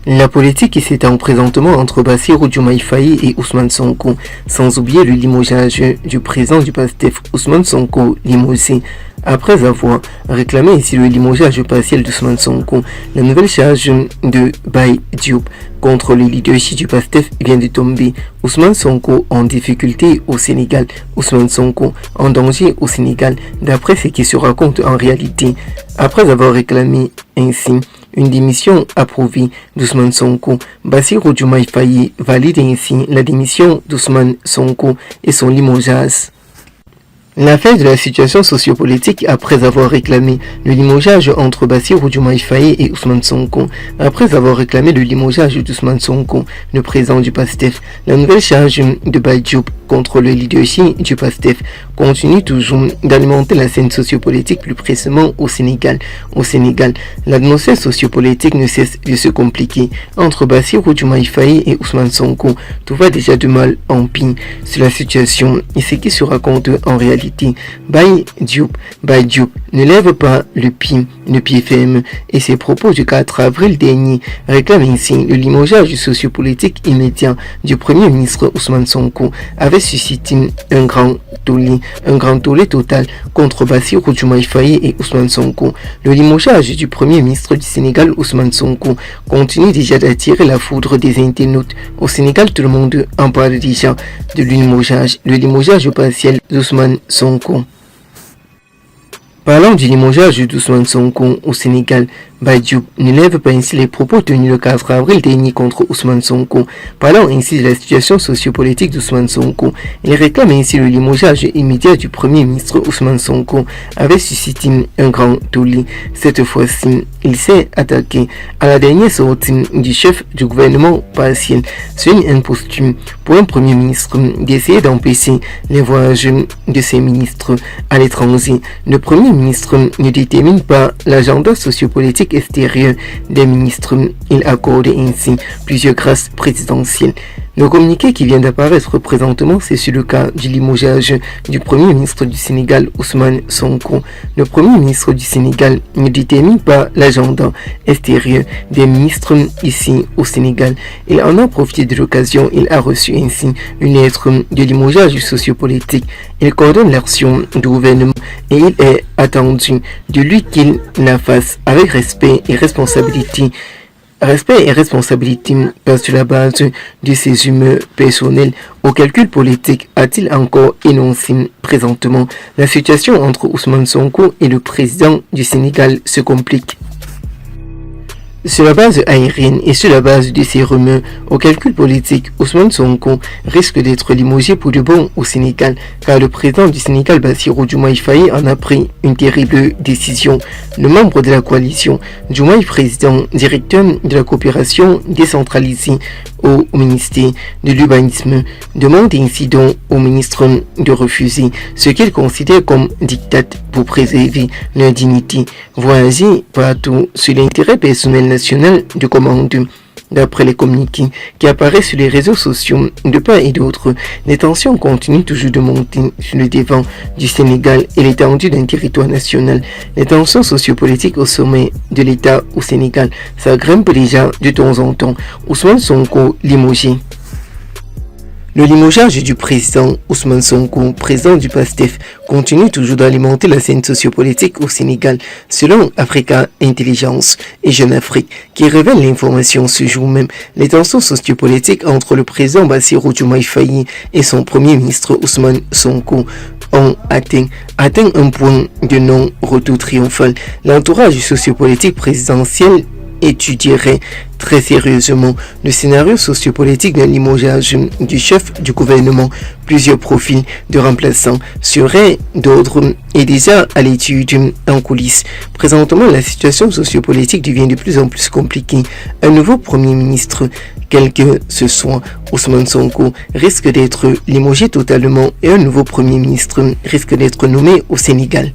La politique qui s'étend présentement entre Bassirou Diomaye Faye et Ousmane Sonko, sans oublier le limogeage du président du PASTEF, Ousmane Sonko, limogé. Après avoir réclamé ici le limogeage partiel d'Ousmane Sonko, la nouvelle charge de Baye Diop contre le leadership du PASTEF vient de tomber. Ousmane Sonko en difficulté au Sénégal, Ousmane Sonko en danger au Sénégal, d'après ce qui se raconte en réalité. Après avoir réclamé ainsi une démission approuvée d'Ousmane Sonko, Bassirou Diomaye Faye valide ainsi la démission d'Ousmane Sonko et son limogeage. La fin de la situation sociopolitique après avoir réclamé le limogeage entre Bassirou Diomaye Faye et Ousmane Sonko. Après avoir réclamé le limogeage d'Ousmane Sonko, le président du PASTEF, la nouvelle charge de Baye Diop contre le leadership du PASTEF continue toujours d'alimenter la scène sociopolitique, plus précisément au Sénégal. Au Sénégal, l'atmosphère sociopolitique ne cesse de se compliquer. Entre Bassirou Diomaye Faye et Ousmane Sonko, tout va déjà de mal en pire. C'est la situation et ce qui se raconte en réalité. Baye Diop ne lève pas le pied ferme et ses propos du 4 avril dernier réclament ainsi le limogeage sociopolitique immédiat du Premier ministre Ousmane Sonko avait suscité un grand tollé total contre Bassirou Diomaye Faye et Ousmane Sonko. Le limogeage du Premier ministre du Sénégal Ousmane Sonko continue déjà d'attirer la foudre des internautes. Au Sénégal, tout le monde en parle déjà de le limogeage partiel d'Ousmane Sonko. Parlant du limogeage d'Ousmane Sonko au Sénégal, Baye Diop ne lève pas ainsi les propos tenus le 4 avril dernier contre Ousmane Sonko. Parlant ainsi de la situation sociopolitique d'Ousmane Sonko, il réclame ainsi le limogeage immédiat du Premier ministre Ousmane Sonko avait suscité un grand tollé. Cette fois-ci, il s'est attaqué à la dernière sortie du chef du gouvernement partiel. C'est une imposture pour un Premier ministre d'essayer d'empêcher les voyages de ses ministres à l'étranger. Le Premier ministre ne détermine pas l'agenda sociopolitique extérieur des ministres. Il accorde ainsi plusieurs grâces présidentielles. Le communiqué qui vient d'apparaître présentement, c'est sur le cas du limogeage du Premier ministre du Sénégal, Ousmane Sonko. Le Premier ministre du Sénégal ne détermine pas l'agenda extérieur des ministres ici au Sénégal. Il en a profité de l'occasion. Il a reçu ainsi une lettre de limogeage sociopolitique. Il coordonne l'action du gouvernement et il est attendu de lui qu'il la fasse avec respect et responsabilité pas sur la base de ses humeurs personnelles au calcul politique, a-t-il encore énoncé. Présentement, la situation entre Ousmane Sonko et le président du Sénégal se complique. Sur la base aérienne et sur la base de ses rumeurs au calcul politique, Ousmane Sonko risque d'être limogé pour de bon au Sénégal, car le président du Sénégal, Bassirou Diomaye Faye, en a pris une terrible décision. Le membre de la coalition, Diomaye président, directeur de la coopération décentralisée au ministère de l'Urbanisme, demande ainsi donc au ministre de refuser ce qu'il considère comme diktat pour préserver leur dignité. Voyager partout sur l'intérêt personnel national de commande. D'après les communiqués qui apparaissent sur les réseaux sociaux de part et d'autre, les tensions continuent toujours de monter sur le devant du Sénégal et l'étendue d'un territoire national. Les tensions sociopolitiques au sommet de l'État au Sénégal, ça grimpe déjà de temps en temps. Ousmane Sonko limogé. Le limogeage du président Ousmane Sonko, président du PASTEF, continue toujours d'alimenter la scène sociopolitique au Sénégal, selon Africa Intelligence et Jeune Afrique, qui révèle l'information ce jour même. Les tensions sociopolitiques entre le président Bassirou Diomaye Faye et son premier ministre Ousmane Sonko ont atteint un point de non-retour triomphal. L'entourage sociopolitique présidentiel étudierait très sérieusement le scénario sociopolitique d'un limogeage du chef du gouvernement. Plusieurs profils de remplaçants seraient d'ordre et déjà à l'étude en coulisses. Présentement, la situation sociopolitique devient de plus en plus compliquée. Un nouveau Premier ministre, quel que ce soit, Ousmane Sonko, risque d'être limogé totalement et un nouveau Premier ministre risque d'être nommé au Sénégal.